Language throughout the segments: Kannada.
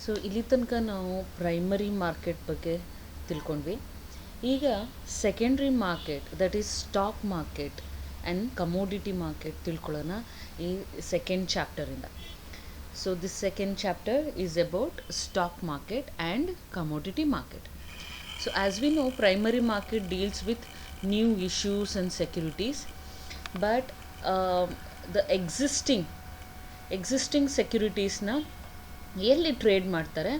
ಸೊ ಇಲ್ಲಿ ತನಕ ನಾವು ಪ್ರೈಮರಿ ಮಾರ್ಕೆಟ್ ಬಗ್ಗೆ ತಿಳ್ಕೊಂಡ್ವಿ. ಈಗ secondary market, that is stock market and commodity market ತಿಳ್ಕೊಳ್ಳೋಣ ಈ ಸೆಕೆಂಡ್ ಚಾಪ್ಟರಿಂದ. So this second chapter is about stock market and commodity market. So as we know, primary market deals with new issues and securities, but the existing securities na ಎಲ್ಲಿ ಟ್ರೇಡ್ ಮಾಡ್ತಾರೆ,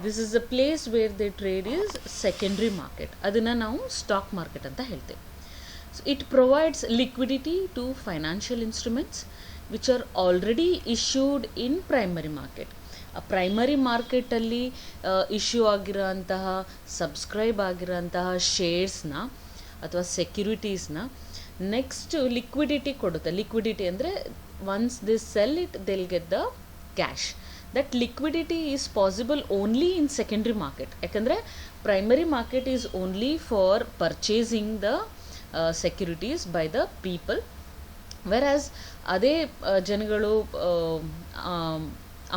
this is a place where they trade is secondary market. ಅದನ್ನು ನಾವು ಸ್ಟಾಕ್ ಮಾರ್ಕೆಟ್ ಅಂತ ಹೇಳ್ತೇವೆ. So it provides liquidity to financial instruments which are already issued in primary market. ಆ ಪ್ರೈಮರಿ ಮಾರ್ಕೆಟಲ್ಲಿ ಇಶ್ಯೂ ಆಗಿರೋಂತಹ ಸಬ್ಸ್ಕ್ರೈಬ್ ಆಗಿರೋಂತಹ ಶೇರ್ಸ್ನ ಅಥವಾ ಸೆಕ್ಯುರಿಟೀಸ್ನ ನೆಕ್ಸ್ಟ್ ಲಿಕ್ವಿಡಿಟಿ ಕೊಡುತ್ತೆ. ಲಿಕ್ವಿಡಿಟಿ ಅಂದರೆ once they sell it they'll get the cash. That liquidity is possible only in secondary market. ಯಾಕಂದರೆ primary market is only for purchasing the securities by the people, whereas ಅದೇ ಜನಗಳು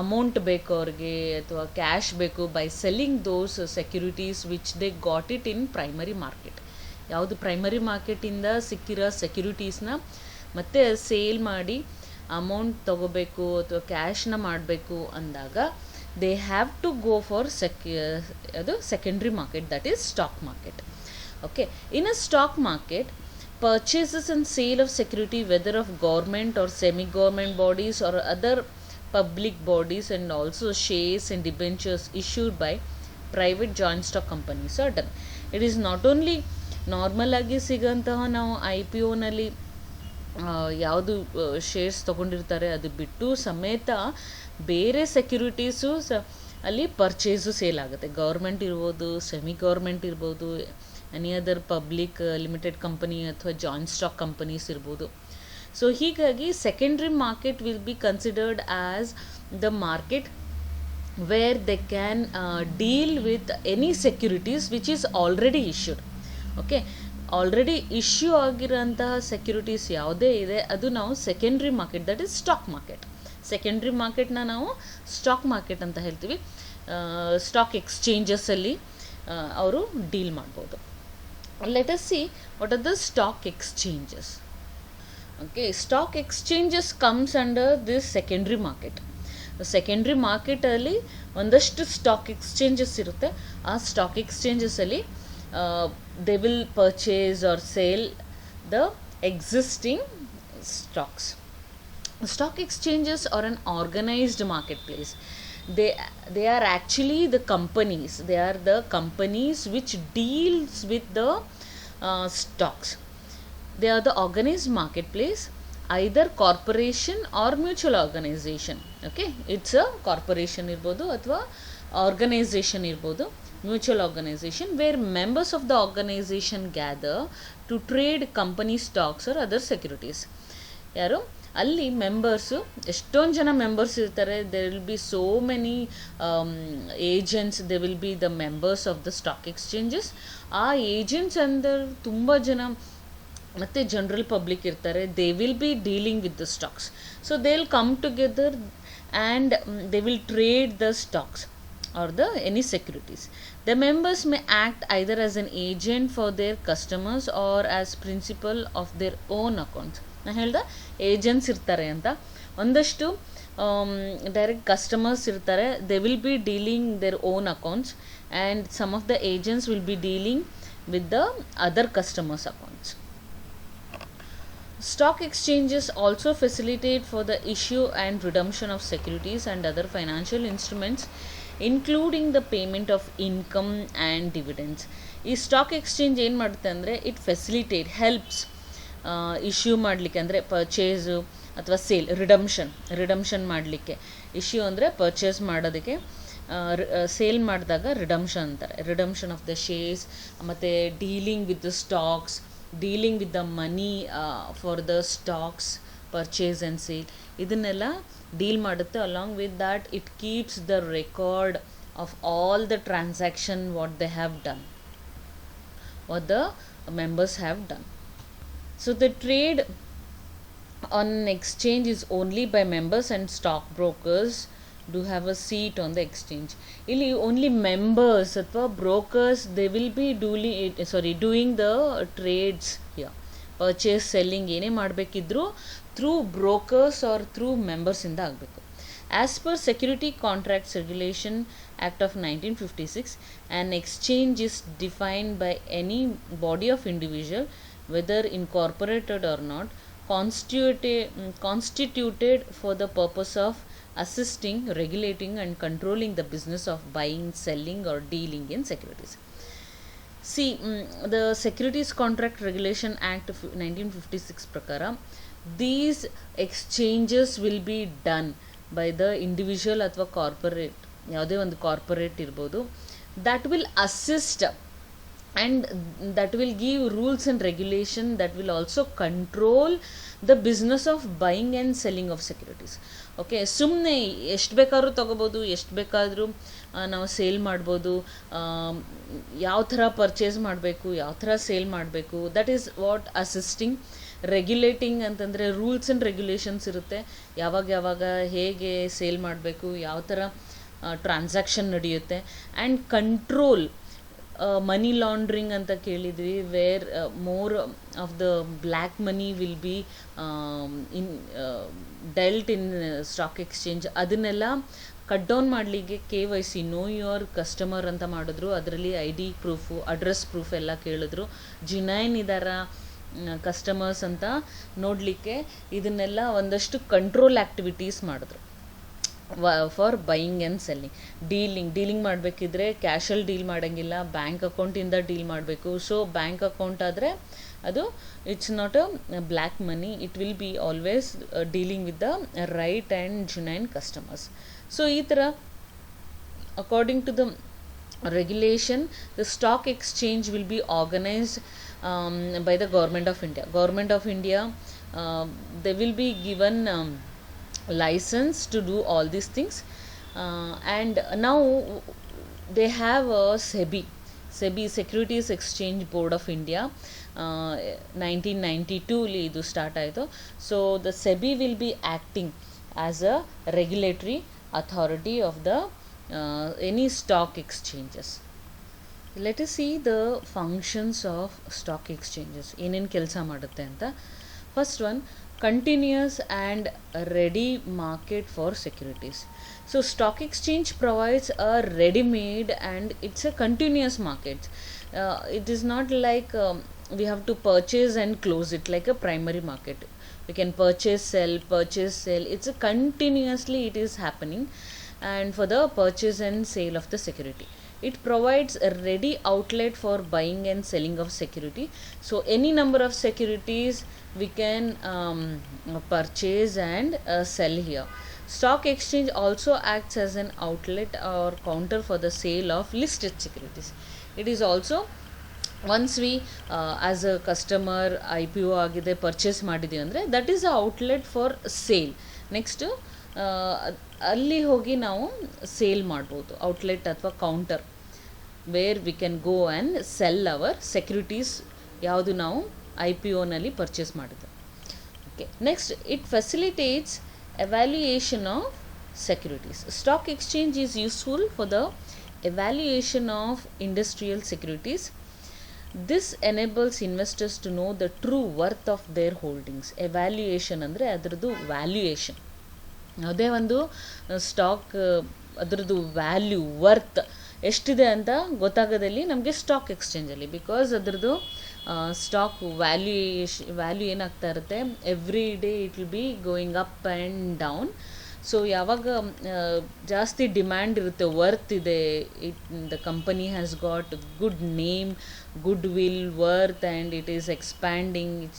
ಅಮೌಂಟ್ ಬೇಕು ಅವ್ರಿಗೆ ಅಥವಾ ಕ್ಯಾಶ್ ಬೇಕು by selling those securities which they got it in primary market. ಯಾವುದು ಪ್ರೈಮರಿ ಮಾರ್ಕೆಟಿಂದ ಸಿಕ್ಕಿರೋ ಸೆಕ್ಯುರಿಟೀಸ್ನ ಮತ್ತೆ ಸೇಲ್ ಮಾಡಿ ಅಮೌಂಟ್ ತೊಗೋಬೇಕು ಅಥವಾ ಕ್ಯಾಶ್ನ ಮಾಡಬೇಕು ಅಂದಾಗ they have to go for ಅದು secondary market, that is stock market. Okay, in a stock market, purchases and sale of security, whether of government or semi-government bodies or other public bodies, and also shares and debentures issued by private joint stock companies are done. It is not only normal ಆಗಿ ಸಿಗೋಂತಹ ನಾವು ಐ ಪಿ ಒನಲ್ಲಿ ಯಾವುದು ಶೇರ್ಸ್ ತೊಗೊಂಡಿರ್ತಾರೆ ಅದು ಬಿಟ್ಟು ಸಮೇತ ಬೇರೆ ಸೆಕ್ಯುರಿಟೀಸು ಅಲ್ಲಿ ಪರ್ಚೇಸು ಸೇಲ್ ಆಗುತ್ತೆ. ಗೌರ್ಮೆಂಟ್ ಇರ್ಬೋದು, ಸೆಮಿ ಗೌರ್ಮೆಂಟ್ ಇರ್ಬೋದು, any other public limited company ಅಥವಾ ಜಾಯಿಂಟ್ ಸ್ಟಾಕ್ ಕಂಪನೀಸ್ ಇರ್ಬೋದು. ಸೊ ಹೀಗಾಗಿ secondary market will be considered as the market where they can deal with any securities which is already issued. Okay, already issue ಆಗಿರೋಂತಹ ಸೆಕ್ಯುರಿಟೀಸ್ ಯಾವುದೇ ಇದೆ ಅದು ನಾವು secondary market, that is stock market. Secondary ಮಾರ್ಕೆಟ್ನ ನಾವು ಸ್ಟಾಕ್ ಮಾರ್ಕೆಟ್ ಅಂತ ಹೇಳ್ತೀವಿ. ಸ್ಟಾಕ್ ಎಕ್ಸ್ಚೇಂಜಸ್ಸಲ್ಲಿ ಅವರು ಡೀಲ್ ಮಾಡ್ಬೋದು. Let us see what are the stock exchanges. Okay, stock exchanges comes under this secondary market. Secondary ಮಾರ್ಕೆಟಲ್ಲಿ ಒಂದಷ್ಟು ಸ್ಟಾಕ್ ಎಕ್ಸ್ಚೇಂಜಸ್ ಇರುತ್ತೆ. ಆ stock ಎಕ್ಸ್ಚೇಂಜಸಲ್ಲಿ they will purchase or sell the existing stocks. Stock exchanges are an organized marketplace. They are actually the companies. They are the companies which deals with the stocks. They are the organized marketplace, either corporation or mutual organization. Okay, it's a corporation irbodu athwa organization irbodu, mutual organization, where members of the organization gather to trade company stocks or other securities. ಯಾರು ಅಲ್ಲಿ ಮೆಂಬರ್ಸು, ಎಷ್ಟೊಂದು ಜನ ಮೆಂಬರ್ಸ್ ಇರ್ತಾರೆ. There will be so many agents, they will be the members of the stock exchanges. ಆ ಏಜೆಂಟ್ಸ್ ಅಂದರೆ ತುಂಬ ಜನ ಮತ್ತು ಜನರಲ್ ಪಬ್ಲಿಕ್ ಇರ್ತಾರೆ. They will be dealing with the stocks. So they will come together and they will trade the stocks or the any securities. The members may act either as an agent for their customers or as principal of their own accounts. ನಾ ಹೇಳ್ದೆ ಏಜೆಂಟ್ಸ್ ಇರ್ತಾರೆ ಅಂತ. ಒಂದಷ್ಟು ಡೈರೆಕ್ಟ್ ಕಸ್ಟಮರ್ಸ್ ಇರ್ತಾರೆ. They will be dealing their own accounts and some of the agents will be dealing with the other customers accounts. Stock exchanges also facilitate for the issue and redemption of securities and other financial instruments, including the payment of income and dividends. ಈ ಸ್ಟಾಕ್ ಎಕ್ಸ್ಚೇಂಜ್ ಏನು ಮಾಡುತ್ತೆ ಅಂದರೆ ಇಟ್ ಫೆಸಿಲಿಟೇಟ್, ಹೆಲ್ಪ್ಸ್ ಇಶ್ಯೂ ಮಾಡಲಿಕ್ಕೆ, ಅಂದರೆ ಪರ್ಚೇಸು ಅಥವಾ ಸೇಲ್, ರಿಡಮ್ಷನ್ ಮಾಡಲಿಕ್ಕೆ. ಇಶ್ಯೂ ಅಂದರೆ ಪರ್ಚೇಸ್ ಮಾಡೋದಕ್ಕೆ, ಸೇಲ್ ಮಾಡಿದಾಗ ರಿಡಮ್ಷನ್ ಅಂತಾರೆ. ರಿಡಮ್ಷನ್ ಆಫ್ ದ ಶೇರ್ಸ್, ಮತ್ತು dealing with the stocks, dealing with the money for the stocks purchase and sale, ಇದನ್ನೆಲ್ಲ ಡೀಲ್ ಮಾಡುತ್ತೆ. Along with that it keeps the record of all the transaction what they have done, what the members have done. So the trade on an exchange is only by members and stockbrokers do have a seat on the exchange. Illi only members athwa brokers, they will be doing the trades here. Purchase selling ಏನೇ ಮಾಡಬೇಕಿದ್ರು through brokers or through members ಇಂದ ಆಗಬೇಕು. As per Security Contracts Regulation Act of 1956, an exchange is defined by any body of individual, whether incorporated or not, constituted for the purpose of assisting, regulating and controlling the business of buying, selling or dealing in securities. See, the Securities Contract Regulation Act of 1956 prakara, these exchanges will be done by the individual ಅಥವಾ ಕಾರ್ಪೊರೇಟ್, ಯಾವುದೇ ಒಂದು ಕಾರ್ಪೊರೇಟ್ ಇರ್ಬೋದು, that will assist and that will give rules and regulation that will also control the business of buying and selling of securities. Okay, ಸುಮ್ಮನೆ ಎಷ್ಟು ಬೇಕಾದ್ರೂ ತೊಗೋಬೋದು, ಎಷ್ಟು ಬೇಕಾದರೂ ನಾವು ಸೇಲ್ ಮಾಡ್ಬೋದು, ಯಾವ ಥರ ಪರ್ಚೇಸ್ ಮಾಡಬೇಕು, ಯಾವ ಥರ ಸೇಲ್ ಮಾಡಬೇಕು, that is what assisting. Regulating ಅಂತಂದರೆ ರೂಲ್ಸ್ ಆ್ಯಂಡ್ ರೆಗ್ಯುಲೇಷನ್ಸ್ ಇರುತ್ತೆ, ಯಾವಾಗ ಹೇಗೆ ಸೇಲ್ ಮಾಡಬೇಕು, ಯಾವ ಥರ ಟ್ರಾನ್ಸಾಕ್ಷನ್ ನಡೆಯುತ್ತೆ. ಆ್ಯಂಡ್ ಕಂಟ್ರೋಲ್ ಮನಿ ಲಾಂಡ್ರಿಂಗ್ ಅಂತ ಕೇಳಿದ್ವಿ, where more of the black money will be dealt in stock exchange. ಅದನ್ನೆಲ್ಲ ಕಟ್ ಡೌನ್ ಮಾಡಲಿಕ್ಕೆ KYC, ನೋ ಯುವರ್ ಕಸ್ಟಮರ್ ಅಂತ ಮಾಡಿದ್ರು. ಅದರಲ್ಲಿ ID ಪ್ರೂಫು, ಅಡ್ರೆಸ್ ಪ್ರೂಫ್ ಎಲ್ಲ ಕೇಳಿದ್ರು. ಜಿನೈನ್ ಇದಾರ ಕಸ್ಟಮರ್ಸ್ ಅಂತ ನೋಡಲಿಕ್ಕೆ ಇದನ್ನೆಲ್ಲ ಒಂದಷ್ಟು ಕಂಟ್ರೋಲ್ ಆ್ಯಕ್ಟಿವಿಟೀಸ್ ಮಾಡಿದ್ರು for buying and selling. Dealing ಮಾಡಬೇಕಿದ್ರೆ ಕ್ಯಾಶಲ್ಲಿ ಡೀಲ್ ಮಾಡೋಂಗಿಲ್ಲ, ಬ್ಯಾಂಕ್ ಅಕೌಂಟಿಂದ ಡೀಲ್ ಮಾಡಬೇಕು. ಸೊ ಬ್ಯಾಂಕ್ ಅಕೌಂಟ್ ಆದರೆ ಅದು it's not a black money, it will be always dealing with the right and genuine customers. So ಈ ಥರ according to the regulation, the stock exchange will be organized by the Government of India. Government of India, they will be given license to do all these things, and now they have a SEBI, Securities Exchange Board of India. 1992 li idu start ಆಯಿತು. So the SEBI will be acting as a regulatory authority of the any stock exchanges. Let us see the functions of stock exchanges, ಏನೇನು ಕೆಲಸ ಮಾಡುತ್ತೆ ಅಂತ. First one, continuous and ready market for securities. So stock exchange provides a ready-made and it's a continuous market. It is not like we have to purchase and close it like a primary market. We can purchase, sell. It's a continuously it is happening, and for the purchase and sale of the security. It provides a ready outlet for buying and selling of security. So any number of securities we can purchase and sell here. Stock exchange also acts as an outlet or counter for the sale of listed securities. It is also, once we as a customer IPO agide purchase ಮಾಡಿದ್ವಿ ಅಂದರೆ that is a outlet for sale. Next ಅಲ್ಲಿ ಹೋಗಿ ನಾವು ಸೇಲ್ ಮಾಡ್ಬೋದು, ಔಟ್ಲೆಟ್ ಅಥವಾ counter where we can go and sell our securities, ಯಾವುದು ನಾವು IPOನಲ್ಲಿ ಪರ್ಚೇಸ್ ಮಾಡಿದ್ವಿ. Okay, next it facilitates evaluation of securities. Stock exchange is useful for the evaluation of industrial securities. This enables investors to know the true worth of their holdings. Evaluation ಅಂದರೆ ಅದರದ್ದು ವ್ಯಾಲ್ಯೂಯೇಷನ್. ಯಾವುದೇ ಒಂದು ಸ್ಟಾಕ್ ಅದರದ್ದು ವ್ಯಾಲ್ಯೂ ವರ್ತ್ ಎಷ್ಟಿದೆ ಅಂತ ಗೊತ್ತಾಗೋದಲ್ಲಿ ನಮಗೆ ಸ್ಟಾಕ್ ಎಕ್ಸ್ಚೇಂಜಲ್ಲಿ, ಬಿಕಾಸ್ ಅದರದ್ದು ಸ್ಟಾಕ್ ವ್ಯಾಲ್ಯೂ ಏನಾಗ್ತಾ ಇರುತ್ತೆ, every day it will be going up and down. So ಯಾವಾಗ ಜಾಸ್ತಿ ಡಿಮ್ಯಾಂಡ್ ಇರುತ್ತೆ, ವರ್ತ್ ಇದೆ, the company has got good name, goodwill, worth and it is expanding,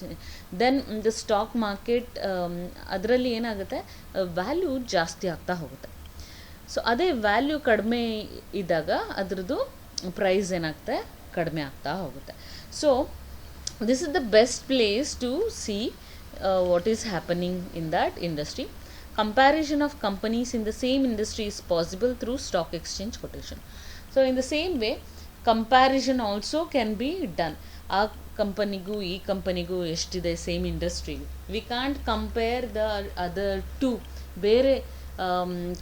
then the stock market ಅದರಲ್ಲಿ ಏನಾಗುತ್ತೆ, ವ್ಯಾಲ್ಯೂ ಜಾಸ್ತಿ ಆಗ್ತಾ ಹೋಗುತ್ತೆ. ಸೊ ಅದೇ ವ್ಯಾಲ್ಯೂ ಕಡಿಮೆ ಇದ್ದಾಗ ಅದರದ್ದು ಪ್ರೈಸ್ ಏನಾಗುತ್ತೆ, ಕಡಿಮೆ ಆಗ್ತಾ ಹೋಗುತ್ತೆ. So this is the best place to see what is happening in that industry. Comparison of companies in the same industry is possible through stock exchange quotation. So in the same way, comparison also can be done. ಆ ಕಂಪನಿಗೂ ಈ ಕಂಪನಿಗೂ ಎಷ್ಟಿದೆ same industry, we can't compare the other two. ಬೇರೆ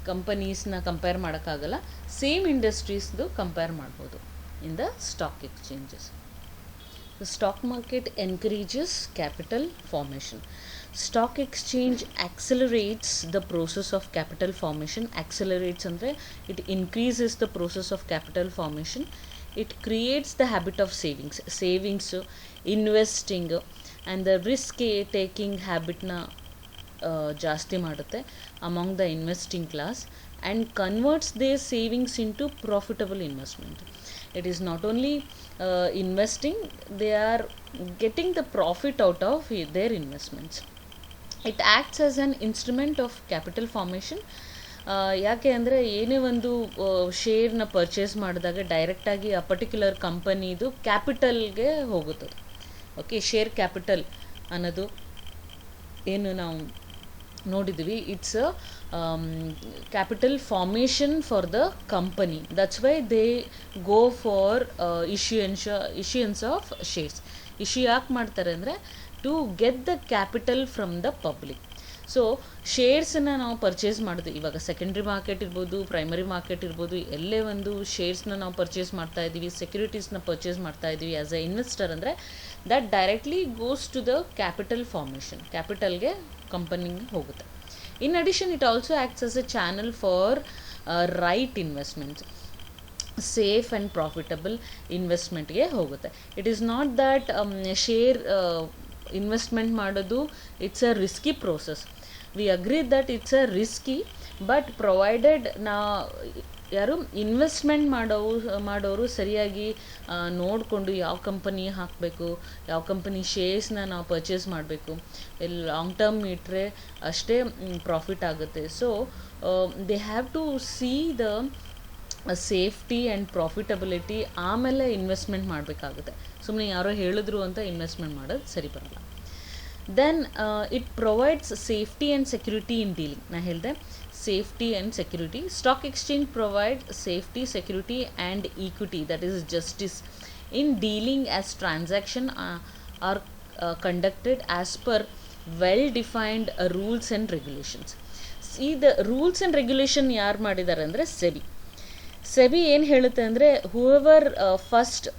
ಕಂಪನೀಸ್ನ ಕಂಪೇರ್ ಮಾಡೋಕ್ಕಾಗಲ್ಲ. ಸೇಮ್ ಇಂಡಸ್ಟ್ರೀಸ್ದು ಕಂಪೇರ್ ಮಾಡ್ಬೋದು in the stock exchanges. The stock market encourages capital formation. Stock exchange accelerates the process of capital formation. Accelerates andre it increases the process of capital formation. It creates the habit of savings, investing, and the risk taking habit na ಜಾಸ್ತಿ ಮಾಡುತ್ತೆ among the investing class, and converts their savings into profitable investment. It is not only investing, they are getting the profit out of their investments. It acts as an instrument of capital formation. ಯಾಕೆ ಅಂದರೆ ಏನೇ ಒಂದು ಶೇರ್ನ ಪರ್ಚೇಸ್ ಮಾಡಿದಾಗ ಡೈರೆಕ್ಟಾಗಿ ಆ ಪರ್ಟಿಕ್ಯುಲರ್ ಕಂಪನಿದು ಕ್ಯಾಪಿಟಲ್ಗೆ ಹೋಗುತ್ತದೆ. ಓಕೆ, ಶೇರ್ ಕ್ಯಾಪಿಟಲ್ ಅನ್ನೋದು ಏನು ನಾವು ನೋಡಿದ್ವಿ, it's capital formation for the company. That's why they go for issuance of shares. Issue ಯಾಕೆ ಮಾಡ್ತಾರೆ ಅಂದರೆ to get the capital from the public. So ಶೇರ್ಸನ್ನು ನಾವು ಪರ್ಚೇಸ್ ಮಾಡೋದು, ಇವಾಗ ಸೆಕೆಂಡ್ರಿ ಮಾರ್ಕೆಟ್ ಇರ್ಬೋದು, ಪ್ರೈಮರಿ ಮಾರ್ಕೆಟ್ ಇರ್ಬೋದು, ಎಲ್ಲೇ ಒಂದು ಶೇರ್ಸ್ನ ನಾವು ಪರ್ಚೇಸ್ ಮಾಡ್ತಾ ಇದ್ದೀವಿ, ಸೆಕ್ಯೂರಿಟೀಸ್ನ ಪರ್ಚೇಸ್ ಮಾಡ್ತಾ ಇದ್ದೀವಿ ಆ್ಯಸ್ ಎ ಇನ್ವೆಸ್ಟರ್ ಅಂದರೆ that directly goes to the capital formation, ಕ್ಯಾಪಿಟಲ್ಗೆ ಕಂಪನಿಗೆ ಹೋಗುತ್ತೆ. In addition it also acts as a channel for right investment, safe and profitable ಇನ್ವೆಸ್ಟ್ಮೆಂಟ್ಗೆ ಹೋಗುತ್ತೆ. It is not that share investment ಮಾಡೋದು it's a risky process. We agree that it's a risky, but provided ಯಾರು ಇನ್ವೆಸ್ಟ್ಮೆಂಟ್ ಮಾಡೋರು ಸರಿಯಾಗಿ ನೋಡಿಕೊಂಡು ಯಾವ ಕಂಪನಿ ಹಾಕಬೇಕು, ಯಾವ ಕಂಪನಿ ಶೇರ್ಸ್ನ ನಾವು ಪರ್ಚೇಸ್ ಮಾಡಬೇಕು, ಎಲ್ಲಿ ಲಾಂಗ್ ಟರ್ಮ್ ಇಟ್ಟರೆ ಅಷ್ಟೇ ಪ್ರಾಫಿಟ್ ಆಗುತ್ತೆ. So they have to see the safety and profitability, ಆಮೇಲೆ ಇನ್ವೆಸ್ಟ್ಮೆಂಟ್ ಮಾಡಬೇಕಾಗುತ್ತೆ. ಸುಮ್ಮನೆ ಯಾರೋ ಹೇಳಿದ್ರು ಅಂತ ಇನ್ವೆಸ್ಟ್ಮೆಂಟ್ ಮಾಡೋದು ಸರಿ ಬರಲ್ಲ. Then it provides safety and security in dealing. ನಾ ಹೇಳಿದೆ safety and security. Stock exchange provides safety, security and equity, that is justice, in dealing as transaction are conducted as per well defined rules and regulations. See, the rules and regulation ಯಾರು ಮಾಡಿದ್ದಾರೆ ಅಂದರೆ ಸೆಬಿ ಏನು ಹೇಳುತ್ತೆ ಅಂದರೆ ಹೂಎವರ್ ಫಸ್ಟ್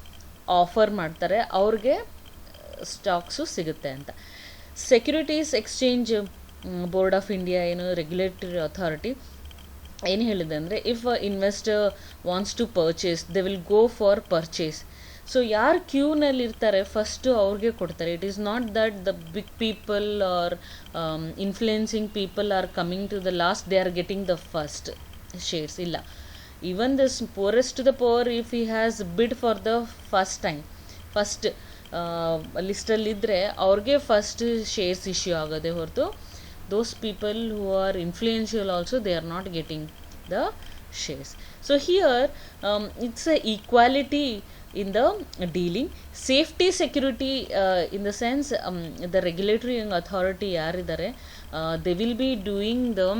ಆಫರ್ ಮಾಡ್ತಾರೆ ಅವ್ರಿಗೆ ಸ್ಟಾಕ್ಸು ಸಿಗುತ್ತೆ ಅಂತ. Securities Exchange Board of India ಏನು ರೆಗ್ಯುಲೇಟರಿ ಅಥಾರಿಟಿ ಏನು ಹೇಳಿದೆ ಅಂದರೆ if investor wants to purchase they will go for purchase. So ಯಾರು ಕ್ಯೂನಲ್ಲಿರ್ತಾರೆ ಫಸ್ಟು ಅವ್ರಿಗೆ ಕೊಡ್ತಾರೆ. It is not that the big people are influencing people are coming to the last, they are getting the first shares. ಇಲ್ಲ, even the poorest to the poor if he has bid for the first time, first ಲಿಸ್ಟಲ್ಲಿದ್ದರೆ ಅವ್ರಿಗೆ ಫಸ್ಟ್ ಶೇರ್ಸ್ ಇಶ್ಯೂ ಆಗೋದೇ ಹೊರತು those people who are influential also, they are not getting the shares. So here it's a equality in the dealing. Safety, security in the sense the regulatory authority yaridare, they will be doing the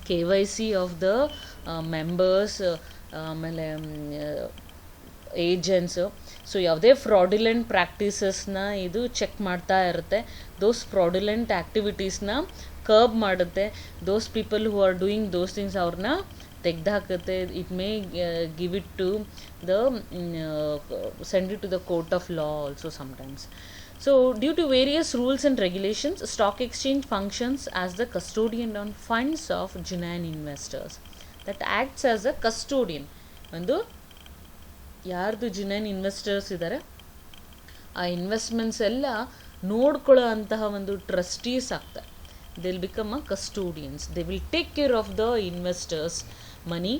KYC of the members, agents. So ಯಾವುದೇ ಫ್ರಾಡ್ಯುಲೆಂಟ್ ಪ್ರಾಕ್ಟೀಸಸ್ನ ಇದು ಚೆಕ್ ಮಾಡ್ತಾ ಇರುತ್ತೆ. ದೋಸ್ ಫ್ರಾಡ್ಯುಲೆಂಟ್ ಆ್ಯಕ್ಟಿವಿಟೀಸ್ನ ಕರ್ಬ್ ಮಾಡುತ್ತೆ. Those people who are doing those things ಅವ್ರನ್ನ ತೆಗೆದುಹಾಕುತ್ತೆ. It may give it to the send it to the court of law also sometimes. So due to various rules and regulations, stock exchange functions as the custodian on funds of genuine investors. That acts as a custodian. ಒಂದು ಯಾರ್ದು ಜಿನೈನ್ ಇನ್ವೆಸ್ಟರ್ಸ್ ಇದ್ದಾರೆ ಆ ಇನ್ವೆಸ್ಟ್ಮೆಂಟ್ಸ್ ಎಲ್ಲ ನೋಡ್ಕೊಳ್ಳೋ ಅಂತಹ ಒಂದು ಟ್ರಸ್ಟೀಸ್ ಆಗ್ತಾರೆ. They will become a custodians. They will take care of the investors money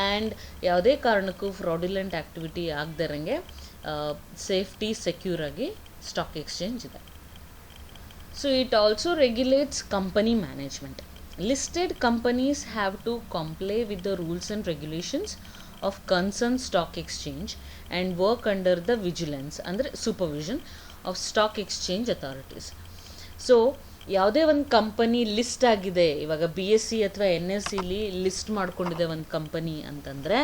and ಯಾವುದೇ ಕಾರಣಕ್ಕೂ ಫ್ರಾಡ್ಯುಲೆಂಟ್ ಆ್ಯಕ್ಟಿವಿಟಿ ಆಗದಿರಂಗೆ ಸೇಫ್ಟಿ ಸೆಕ್ಯೂರ್ ಆಗಿ ಸ್ಟಾಕ್ ಎಕ್ಸ್ಚೇಂಜ್ ಇದೆ. So it also regulates company management. Listed companies have to comply with the rules and regulations of concerned stock exchange and work under the vigilance ಅಂದರೆ supervision of stock exchange authorities. So ಯಾವುದೇ ಒಂದು ಕಂಪನಿ ಲಿಸ್ಟ್ ಆಗಿದೆ, ಇವಾಗ BSE ಅಥವಾ NSEಲಿ ಲಿಸ್ಟ್ ಮಾಡ್ಕೊಂಡಿದೆ ಒಂದು ಕಂಪನಿ ಅಂತಂದರೆ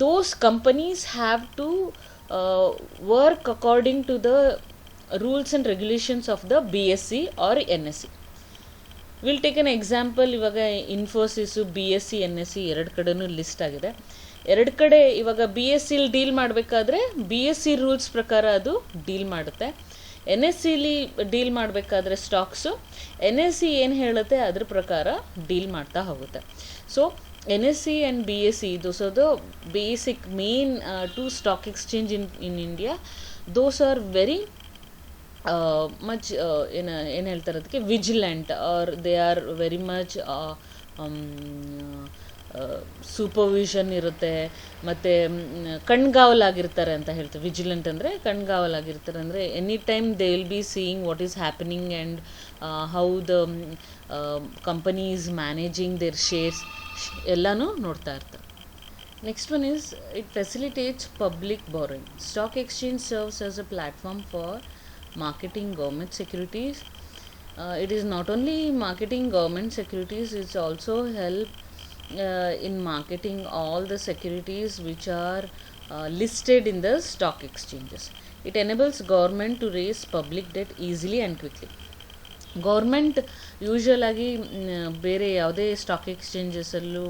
those companies have to work according to the rules and regulations of the BSE or NSE. Will take an example. ಇವಾಗ ಇನ್ಫೋಸಿಸು BSc NSc ಎರಡು ಕಡೆನೂ ಲಿಸ್ಟ್ ಆಗಿದೆ. ಎರಡು ಕಡೆ ಇವಾಗ BSc ಡೀಲ್ ಮಾಡಬೇಕಾದ್ರೆ BSc ರೂಲ್ಸ್ ಪ್ರಕಾರ ಅದು ಡೀಲ್ ಮಾಡುತ್ತೆ. NScಲಿ ಡೀಲ್ ಮಾಡಬೇಕಾದ್ರೆ ಸ್ಟಾಕ್ಸು NSc ಏನು ಹೇಳುತ್ತೆ ಅದ್ರ ಪ್ರಕಾರ ಡೀಲ್ ಮಾಡ್ತಾ ಹೋಗುತ್ತೆ. So NSc and BSc, those are the basic main two stock exchange in India. Those are very much ಏನು ಹೇಳ್ತಾರೆ ಅದಕ್ಕೆ, vigilant, are they are very much supervision ಇರುತ್ತೆ, ಮತ್ತು ಕಣ್ಗಾವಲಾಗಿರ್ತಾರೆ ಅಂತ ಹೇಳ್ತಾರೆ. ವಿಜಿಲೆಂಟ್ ಅಂದರೆ ಕಣ್ಗಾವಲಾಗಿರ್ತಾರೆ ಅಂದರೆ any time they will be seeing what is happening and how the company is managing their shares ಎಲ್ಲನೂ ನೋಡ್ತಾ ಇರ್ತಾರೆ. Next one is it facilitates public borrowing. Stock exchange serves as a platform for marketing government securities. It is not only marketing government securities, it's also help in marketing all the securities which are listed in the stock exchanges. It enables government to raise public debt easily and quickly. Government usual ಆಗಿ ಬೇರೆ ಯಾವುದೇ ಸ್ಟಾಕ್ ಎಕ್ಸ್ಚೇಂಜಸಲ್ಲೂ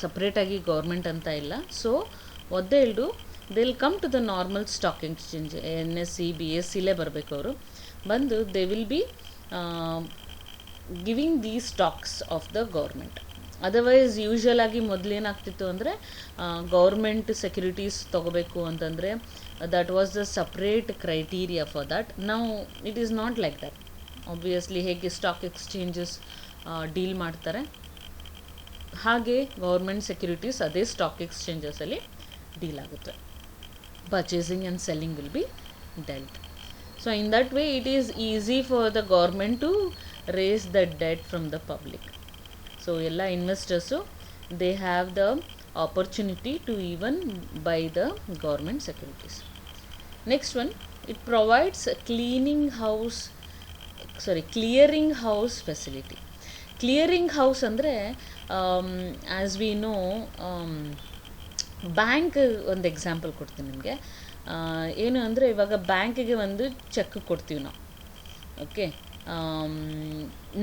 ಸಪ್ರೇಟಾಗಿ ಗೌರ್ಮೆಂಟ್ ಅಂತ ಇಲ್ಲ. So what they'll do, they'll come to the normal stock exchange, NSC BScಲೇ ಬರಬೇಕು ಅವರು ಬಂದು, they will be giving the stocks of the government. Otherwise usual ಆಗಿ ಮೊದಲೇನಾಗ್ತಿತ್ತು ಅಂದರೆ ಗೌರ್ಮೆಂಟ್ ಸೆಕ್ಯೂರಿಟೀಸ್ ತೊಗೋಬೇಕು ಅಂತಂದರೆ that was the separate criteria for that. ನಾವು it is not like that. Obviously ಹೇಗೆ ಸ್ಟಾಕ್ ಎಕ್ಸ್ಚೇಂಜಸ್ ಡೀಲ್ ಮಾಡ್ತಾರೆ ಹಾಗೆ ಗೌರ್ಮೆಂಟ್ ಸೆಕ್ಯೂರಿಟೀಸ್ ಅದೇ ಸ್ಟಾಕ್ ಎಕ್ಸ್ಚೇಂಜಸಲ್ಲಿ ಡೀಲ್ ಆಗುತ್ತೆ. Purchasing and selling will be dealt. So in that way it is easy for the government to raise the debt from the public. So ella investors they have the opportunity to even buy the government securities. Next one, it provides a clearing house facility. Clearing house andre as we know, bank ಒಂದು ಎಕ್ಸಾಂಪಲ್ ಕೊಡ್ತೀನಿ ನಿಮಗೆ. ಏನು ಅಂದರೆ ಇವಾಗ ಬ್ಯಾಂಕಿಗೆ ಒಂದು ಚೆಕ್ ಕೊಡ್ತೀವಿ ನಾವು, ಓಕೆ,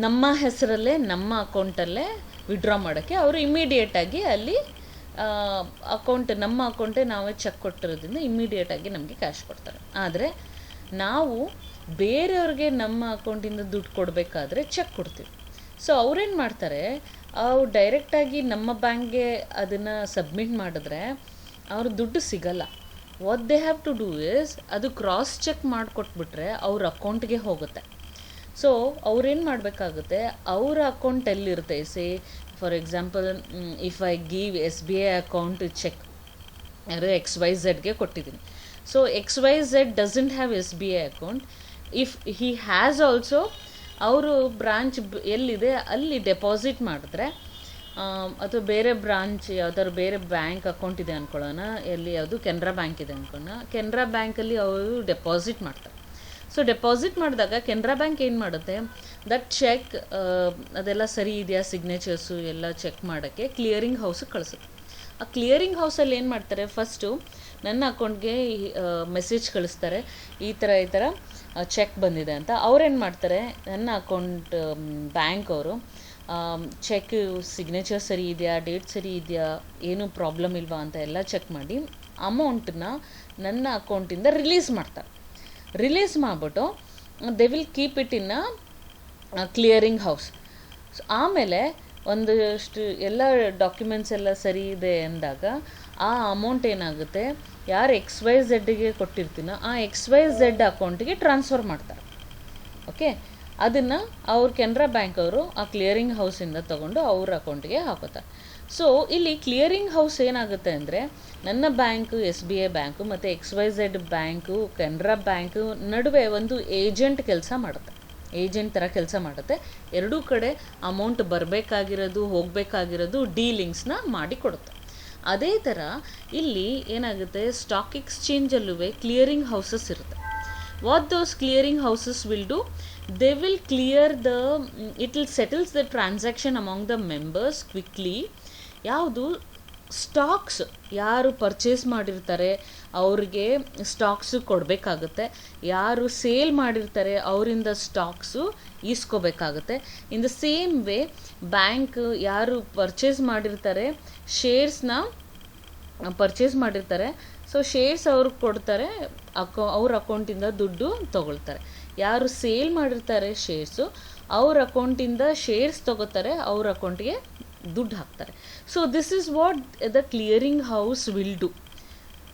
ನಮ್ಮ ಹೆಸರಲ್ಲೇ ನಮ್ಮ ಅಕೌಂಟಲ್ಲೇ ವಿಡ್ರಾ ಮಾಡೋಕ್ಕೆ ಅವರು ಇಮ್ಮಿಡಿಯೇಟಾಗಿ ಅಲ್ಲಿ ನಮ್ಮ ಅಕೌಂಟೇ ನಾವೇ ಚೆಕ್ ಕೊಟ್ಟಿರೋದ್ರಿಂದ ಇಮ್ಮಿಡಿಯೇಟಾಗಿ ನಮಗೆ ಕ್ಯಾಶ್ ಕೊಡ್ತಾರೆ. ಆದರೆ ನಾವು ಬೇರೆಯವ್ರಿಗೆ ನಮ್ಮ ಅಕೌಂಟಿಂದ ದುಡ್ಡು ಕೊಡಬೇಕಾದ್ರೆ ಚೆಕ್ ಕೊಡ್ತೀವಿ. ಸೊ ಅವ್ರೇನು ಮಾಡ್ತಾರೆ, ಅವ್ರು ಡೈರೆಕ್ಟಾಗಿ ನಮ್ಮ ಬ್ಯಾಂಕ್ಗೆ ಅದನ್ನು ಸಬ್ಮಿಟ್ ಮಾಡಿದ್ರೆ ಅವ್ರ ದುಡ್ಡು ಸಿಗಲ್ಲ. What they have to do is ಅದು ಕ್ರಾಸ್ ಚೆಕ್ ಮಾಡಿಕೊಟ್ಬಿಟ್ರೆ ಅವ್ರ ಅಕೌಂಟ್ಗೆ ಹೋಗುತ್ತೆ. ಸೊ ಅವ್ರೇನು ಮಾಡಬೇಕಾಗುತ್ತೆ, ಅವರ ಅಕೌಂಟ್ ಎಲ್ಲಿರುತ್ತೆ, say for example if I give SBI account cheque ಯಾರು XYZಗೆ ಕೊಟ್ಟಿದ್ದೀನಿ. So XYZ doesn't have SBI account. If he has also ಅವರು ಬ್ರಾಂಚ್ ಎಲ್ಲಿದೆ ಅಲ್ಲಿ ಡೆಪಾಸಿಟ್ ಮಾಡಿದ್ರೆ, ಅಥವಾ ಬೇರೆ ಬ್ರಾಂಚ್ ಯಾವ್ದಾದ್ರು ಬೇರೆ ಬ್ಯಾಂಕ್ ಅಕೌಂಟ್ ಇದೆ ಅಂದ್ಕೊಳ್ಳೋಣ, ಎಲ್ಲಿ ಯಾವುದು ಕೆನರಾ ಬ್ಯಾಂಕ್ ಇದೆ ಅಂದ್ಕೊಳ್ಳೋಣ, ಕೆನರಾ ಬ್ಯಾಂಕಲ್ಲಿ ಅವರು ಡೆಪಾಸಿಟ್ ಮಾಡ್ತಾರೆ. ಸೊ ಡೆಪಾಸಿಟ್ ಮಾಡಿದಾಗ ಕೆನರಾ ಬ್ಯಾಂಕ್ ಏನು ಮಾಡುತ್ತೆ, ದಟ್ ಚೆಕ್ ಅದೆಲ್ಲ ಸರಿ ಇದೆಯಾ, ಸಿಗ್ನೇಚರ್ಸು ಎಲ್ಲ ಚೆಕ್ ಮಾಡೋಕ್ಕೆ ಕ್ಲಿಯರಿಂಗ್ ಹೌಸಿಗೆ ಕಳಿಸುತ್ತೆ. ಆ ಕ್ಲಿಯರಿಂಗ್ ಹೌಸಲ್ಲಿ ಏನು ಮಾಡ್ತಾರೆ, ಫಸ್ಟು ನನ್ನ ಅಕೌಂಟ್ಗೆ ಮೆಸೇಜ್ ಕಳಿಸ್ತಾರೆ, ಈ ಥರ ಚೆಕ್ ಬಂದಿದೆ ಅಂತ. ಅವ್ರೇನು ಮಾಡ್ತಾರೆ, ನನ್ನ ಅಕೌಂಟ್ ಬ್ಯಾಂಕ್ ಅವರು ಚೆಕ್ ಸಿಗ್ನೇಚರ್ ಸರಿ ಇದೆಯಾ, ಡೇಟ್ ಸರಿ ಇದೆಯಾ, ಏನು ಪ್ರಾಬ್ಲಮ್ ಇಲ್ವಾ ಅಂತ ಎಲ್ಲ ಚೆಕ್ ಮಾಡಿ ಅಮೌಂಟನ್ನ ನನ್ನ ಅಕೌಂಟಿಂದ ರಿಲೀಸ್ ಮಾಡ್ತಾರೆ. ರಿಲೀಸ್ ಮಾಡಿಬಿಟ್ಟು they will keep it in clearing house. ಆಮೇಲೆ ಒಂದಷ್ಟು ಎಲ್ಲ ಡಾಕ್ಯುಮೆಂಟ್ಸ್ ಎಲ್ಲ ಸರಿ ಇದೆ ಅಂದಾಗ ಆ ಅಮೌಂಟ್ ಏನಾಗುತ್ತೆ, ಯಾರು XYZಗೆ ಕೊಟ್ಟಿರ್ತೀನೋ ಆ XYZ ಅಕೌಂಟಿಗೆ ಟ್ರಾನ್ಸ್ಫರ್ ಮಾಡ್ತಾರೆ. ಓಕೆ, ಅದನ್ನು ಅವ್ರ ಕೆನರಾ ಬ್ಯಾಂಕ್ ಅವರು ಆ ಕ್ಲಿಯರಿಂಗ್ ಹೌಸಿಂದ ತೊಗೊಂಡು ಅವ್ರ ಅಕೌಂಟಿಗೆ ಹಾಕೋತಾರೆ. ಸೊ ಇಲ್ಲಿ ಕ್ಲಿಯರಿಂಗ್ ಹೌಸ್ ಏನಾಗುತ್ತೆ ಅಂದರೆ, ನನ್ನ ಬ್ಯಾಂಕು SBI ಬ್ಯಾಂಕು ಮತ್ತು XYZ ಬ್ಯಾಂಕು ಕೆನರಾ ಬ್ಯಾಂಕು ನಡುವೆ ಒಂದು ಏಜೆಂಟ್ ಕೆಲಸ ಮಾಡುತ್ತೆ, ಏಜೆಂಟ್ ಥರ ಕೆಲಸ ಮಾಡುತ್ತೆ. ಎರಡೂ ಕಡೆ ಅಮೌಂಟ್ ಬರಬೇಕಾಗಿರೋದು ಹೋಗಬೇಕಾಗಿರೋದು ಡೀಲಿಂಗ್ಸ್ನ ಮಾಡಿ ಕೊಡುತ್ತೆ. ಅದೇ ಥರ ಇಲ್ಲಿ ಏನಾಗುತ್ತೆ, ಸ್ಟಾಕ್ ಎಕ್ಸ್ಚೇಂಜಲ್ಲೂ ಕ್ಲಿಯರಿಂಗ್ ಹೌಸಸ್ ಇರುತ್ತೆ. What those clearing houses will do, they will clear it will settles the transaction among the members quickly. ಯಾವುದು ಸ್ಟಾಕ್ಸ್ ಯಾರು ಪರ್ಚೇಸ್ ಮಾಡಿರ್ತಾರೆ ಅವ್ರಿಗೆ ಸ್ಟಾಕ್ಸು ಕೊಡಬೇಕಾಗುತ್ತೆ, ಯಾರು ಸೇಲ್ ಮಾಡಿರ್ತಾರೆ ಅವರಿಂದ ಸ್ಟಾಕ್ಸು ಈಸ್ಕೋಬೇಕಾಗುತ್ತೆ. In the same way bank ಯಾರು ಪರ್ಚೇಸ್ ಮಾಡಿರ್ತಾರೆ ಶೇರ್ಸ್ನ ಪರ್ಚೇಸ್ ಮಾಡಿರ್ತಾರೆ, ಸೊ ಶೇರ್ಸ್ ಅವ್ರಿಗೆ ಕೊಡ್ತಾರೆ, ಅವ್ರ ಅಕೌಂಟಿಂದ ದುಡ್ಡು ತಗೊಳ್ತಾರೆ. ಯಾರು ಸೇಲ್ ಮಾಡಿರ್ತಾರೆ ಶೇರ್ಸು ಅವ್ರ ಅಕೌಂಟಿಂದ ಶೇರ್ಸ್ ತಗೋತಾರೆ, ಅವ್ರ ಅಕೌಂಟಿಗೆ ದುಡ್ಡು ಹಾಕ್ತಾರೆ. So this is what the clearing house will do.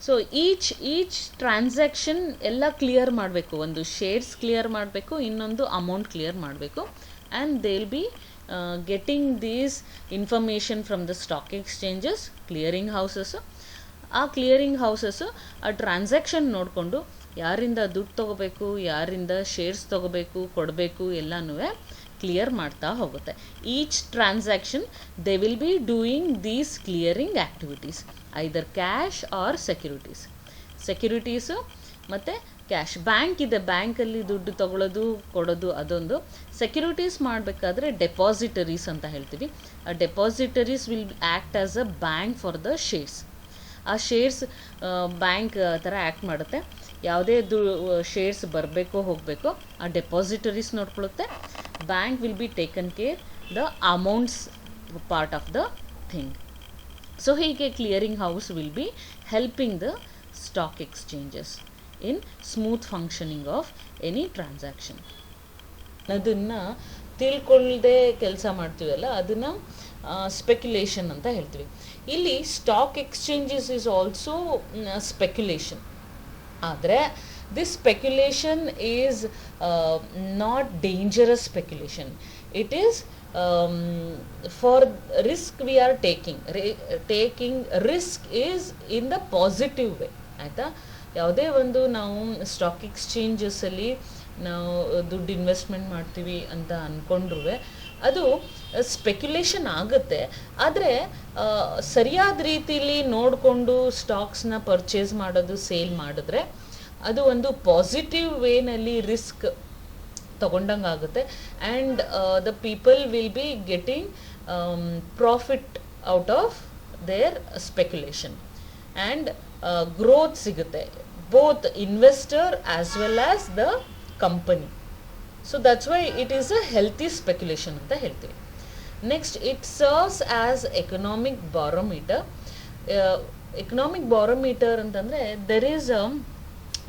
So each transaction ಎಲ್ಲ ಕ್ಲಿಯರ್ ಮಾಡಬೇಕು. ಒಂದು ಶೇರ್ಸ್ ಕ್ಲಿಯರ್ ಮಾಡಬೇಕು, ಇನ್ನೊಂದು ಅಮೌಂಟ್ ಕ್ಲಿಯರ್ ಮಾಡಬೇಕು. And they will be getting these information from the stock exchanges, clearing houses. ಆ ಕ್ಲಿಯರಿಂಗ್ ಹೌಸಸ್ಸು ಆ ಟ್ರಾನ್ಸಾಕ್ಷನ್ ನೋಡಿಕೊಂಡು ಯಾರಿಂದ ದುಡ್ಡು ತೊಗೋಬೇಕು, ಯಾರಿಂದ ಶೇರ್ಸ್ ತೊಗೋಬೇಕು, ಕೊಡಬೇಕು ಎಲ್ಲನೂ ಕ್ಲಿಯರ್ ಮಾಡ್ತಾ ಹೋಗುತ್ತೆ. Each transaction they will be doing these clearing activities, either cash or securities ಮತ್ತು ಕ್ಯಾಶ್. ಬ್ಯಾಂಕ್ ಇದೆ, ಬ್ಯಾಂಕಲ್ಲಿ ದುಡ್ಡು ತೊಗೊಳ್ಳೋದು ಕೊಡೋದು ಅದೊಂದು. ಸೆಕ್ಯೂರಿಟೀಸ್ ಮಾಡಬೇಕಾದ್ರೆ ಡೆಪಾಸಿಟರೀಸ್ ಅಂತ ಹೇಳ್ತೀವಿ. ಆ depositories will act as a bank for the shares. ಆ ಶೇರ್ಸ್ ಬ್ಯಾಂಕ್ ಥರ ಆ್ಯಕ್ಟ್ ಮಾಡುತ್ತೆ. ಯಾವುದೇ ಶೇರ್ಸ್ ಬರಬೇಕೋ ಹೋಗಬೇಕೋ ಆ ಡೆಪಾಸಿಟರೀಸ್ ನೋಡ್ಕೊಳ್ಳುತ್ತೆ. Bank will be taken care the amounts part of the thing. So ಹೀಗೆ clearing house will be helping the stock exchanges in smooth functioning of any transaction. ಅದನ್ನು ತಿಳ್ಕೊಳ್ಳದೆ ಕೆಲಸ ಮಾಡ್ತೀವಲ್ಲ ಅದನ್ನು ಸ್ಪೆಕ್ಯುಲೇಷನ್ ಅಂತ ಹೇಳ್ತೀವಿ. ಇಲ್ಲಿ stock exchanges is also speculation. ಆದರೆ this speculation is not dangerous speculation. It is for risk we are taking risk is in the positive way. ಆಯಿತಾ? ಯಾವುದೇ ಒಂದು ನಾವು ಸ್ಟಾಕ್ ಎಕ್ಸ್ಚೇಂಜಸಲ್ಲಿ ನಾವು ದುಡ್ಡು ಇನ್ವೆಸ್ಟ್ಮೆಂಟ್ ಮಾಡ್ತೀವಿ ಅಂತ ಅಂದ್ಕೊಂಡ್ರೂ ಅದು ಸ್ಪೆಕ್ಯುಲೇಷನ್ ಆಗುತ್ತೆ. ಆದರೆ ಸರಿಯಾದ ರೀತಿಯಲ್ಲಿ ನೋಡಿಕೊಂಡು ಸ್ಟಾಕ್ಸ್ನ ಪರ್ಚೇಸ್ ಮಾಡೋದು, ಸೇಲ್ ಮಾಡಿದ್ರೆ ಅದು ಒಂದು ಪಾಸಿಟಿವ್ ವೇನಲ್ಲಿ ರಿಸ್ಕ್ ತಗೊಂಡಂಗೆ ಆಗುತ್ತೆ. And the people will be getting profit out of their speculation. And growth ಸಿಗುತ್ತೆ, both investor as well as the company. So that's why it is a healthy speculation ಅಂತ ಹೇಳ್ತೀವಿ. Next, it serves as economic barometer. Economic barometer ಅಂತಂದರೆ ದೆರ್ ಈಸ್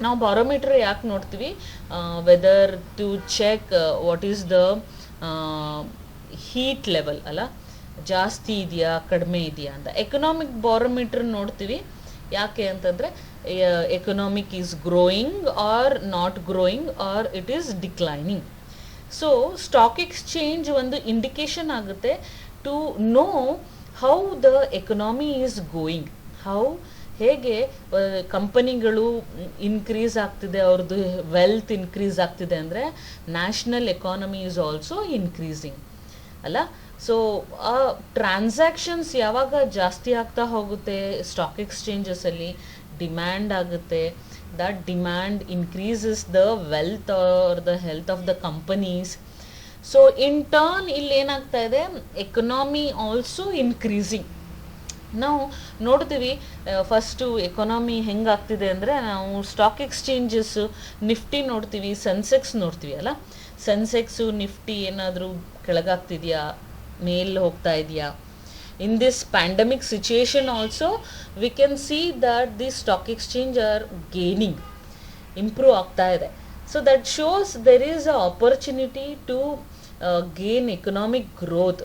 ನಾವು ಬಾರೋಮೀಟರ್ ಯಾಕೆ ನೋಡ್ತೀವಿ? Whether to check what is the heat level ಅಲ್ಲ, ಜಾಸ್ತಿ ಇದೆಯಾ ಕಡಿಮೆ ಇದೆಯಾ ಅಂತ. ಎಕನಾಮಿಕ್ ಬಾರೋಮೀಟರ್ ನೋಡ್ತೀವಿ ಯಾಕೆ ಅಂತಂದರೆ economic is growing or not growing or it is declining. So stock exchange ಒಂದು ಇಂಡಿಕೇಶನ್ ಆಗುತ್ತೆ to know how the economy is going, ಹೇಗೆ ಕಂಪನಿಗಳು ಇನ್ಕ್ರೀಸ್ ಆಗ್ತಿದೆ, ಅವ್ರದ್ದು ವೆಲ್ತ್ ಇನ್ಕ್ರೀಸ್ ಆಗ್ತಿದೆ ಅಂದರೆ national economy is also increasing ಅಲ್ಲ. ಸೊ ಆ ಟ್ರಾನ್ಸಾಕ್ಷನ್ಸ್ ಯಾವಾಗ ಜಾಸ್ತಿ ಆಗ್ತಾ ಹೋಗುತ್ತೆ ಸ್ಟಾಕ್ ಎಕ್ಸ್ಚೇಂಜಸಲ್ಲಿ, ಡಿಮ್ಯಾಂಡ್ ಆಗುತ್ತೆ. That demand increases the wealth or the health of the companies. So in turn ಇಲ್ಲಿ ಏನಾಗ್ತಾ ಇದೆ, ಎಕನಾಮಿ ಆಲ್ಸೋ ಇನ್ಕ್ರೀಸಿಂಗ್. ನಾವು ನೋಡ್ತೀವಿ ಫಸ್ಟು ಎಕಾನಮಿ ಹೆಂಗಾಗ್ತಿದೆ ಅಂದರೆ, ನಾವು ಸ್ಟಾಕ್ ಎಕ್ಸ್ಚೇಂಜಸ್ ನಿಫ್ಟಿ ನೋಡ್ತೀವಿ, ಸೆನ್ಸೆಕ್ಸ್ ನೋಡ್ತೀವಿ ಅಲ್ಲ. ಸೆನ್ಸೆಕ್ಸು ನಿಫ್ಟಿ ಏನಾದರೂ ಕೆಳಗಾಗ್ತಿದೆಯಾ, ಮೇಲೆ ಹೋಗ್ತಾ ಇದೆಯಾ? In this pandemic situation also we can see that the stock exchange are gaining, improve ಆಗ್ತಾ ಇದೆ. So that shows there is a opportunity to gain economic growth.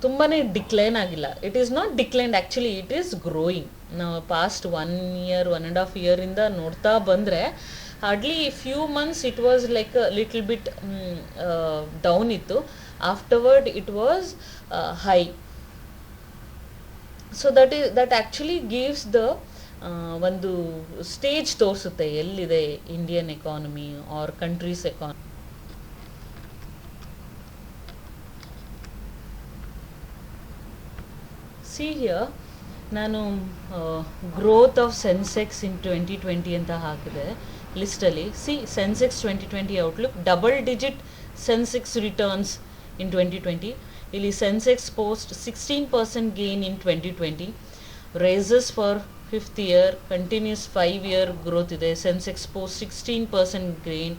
ತುಂಬಾ ಡಿಕ್ಲೈನ್ ಆಗಿಲ್ಲ. It is not declined, actually it is growing. ನಾವು ಪಾಸ್ಟ್ 1 year 1.5 year ನೋಡ್ತಾ ಬಂದರೆ hardly few months it was like little bit down ಇತ್ತು. Afterward it was high. So that actually gives the ಒಂದು ಸ್ಟೇಜ್ ತೋರಿಸುತ್ತೆ ಎಲ್ಲಿದೆ Indian economy or countries economy. See here ನಾನು ಗ್ರೋತ್ ಆಫ್ ಸೆನ್ಸೆಕ್ಸ್ ಇನ್ 2020 ಅಂತ ಹಾಕಿದೆ ಲಿಸ್ಟಲ್ಲಿ. See Sensex 2020 outlook, double digit Sensex returns ಇನ್ 2020. ಇಲ್ಲಿ Sensex post 16% gain in 2020, raises for fifth year, continuous 5-year growth ಇದೆ. Sensex post 16% gain,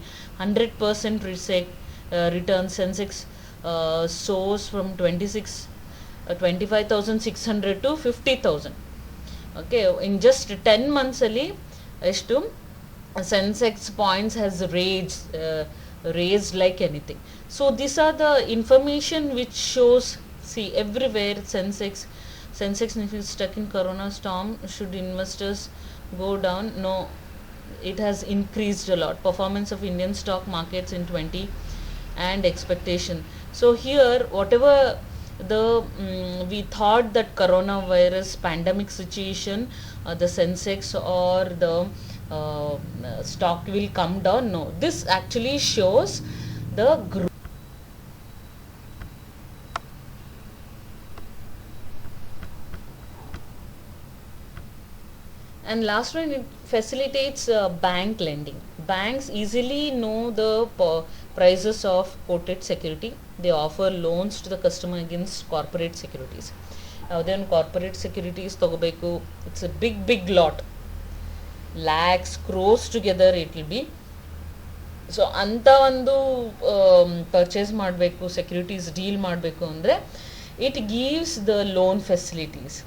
100% return. Sensex soars from 25,600 to 50,000. Okay, in just 10 months ಅಲ್ಲಿ ಎಷ್ಟು Sensex points has raised like anything. So these are the information which shows, see, everywhere Sensex is stuck in corona storm. Should investors go down? No, it has increased a lot. Performance of Indian stock markets in 20 and expectation. So here, whatever the we thought that coronavirus pandemic situation, the Sensex or the stock will come down. No, this actually shows the growth. And last one, it facilitates bank lending. Banks easily know the prices of quoted security. They offer loans to the customer against corporate securities. Then corporate securities ತಗೋಬೇಕು, it's a big lot, lakhs, crores together it will be. So ಅಂಥ ಒಂದು ಪರ್ಚೇಸ್ ಮಾಡಬೇಕು, ಸೆಕ್ಯೂರಿಟೀಸ್ ಡೀಲ್ ಮಾಡಬೇಕು ಅಂದರೆ it gives the loan facilities.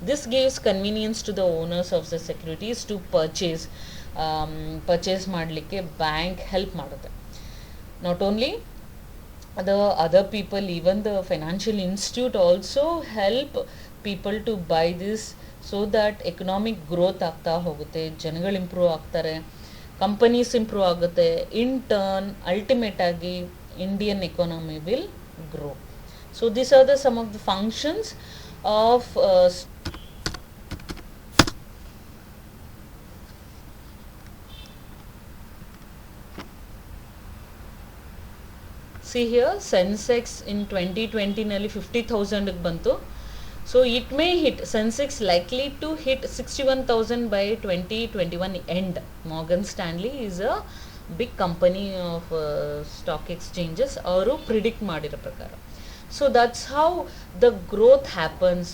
This gives convenience to the owners of the securities to purchase ಮಾಡಲಿಕ್ಕೆ ಬ್ಯಾಂಕ್ ಹೆಲ್ಪ್ ಮಾಡುತ್ತೆ. Not only the other people, even the financial institute also help people to buy this, so that economic growth ಆಗ್ತಾ ಹೋಗುತ್ತೆ, ಜನಗಳು ಇಂಪ್ರೂವ್ ಆಗ್ತಾರೆ, ಕಂಪನೀಸ್ ಇಂಪ್ರೂವ್ ಆಗುತ್ತೆ. ಇನ್ ಟರ್ನ್ ಅಲ್ಟಿಮೇಟ್ ಆಗಿ Indian economy will grow. So these are the some of the functions of see here, Sensex in 2020 ನಲ್ಲಿ 50,000 ಬಂತು. So it may hit, Sensex likely to hit 61,000 by 2021 end. Morgan Stanley is a big company of stock exchanges. ಅವರು ಪ್ರಿಡಿಕ್ಟ್ ಮಾಡಿರೋ ಪ್ರಕಾರ. So that's how the growth happens.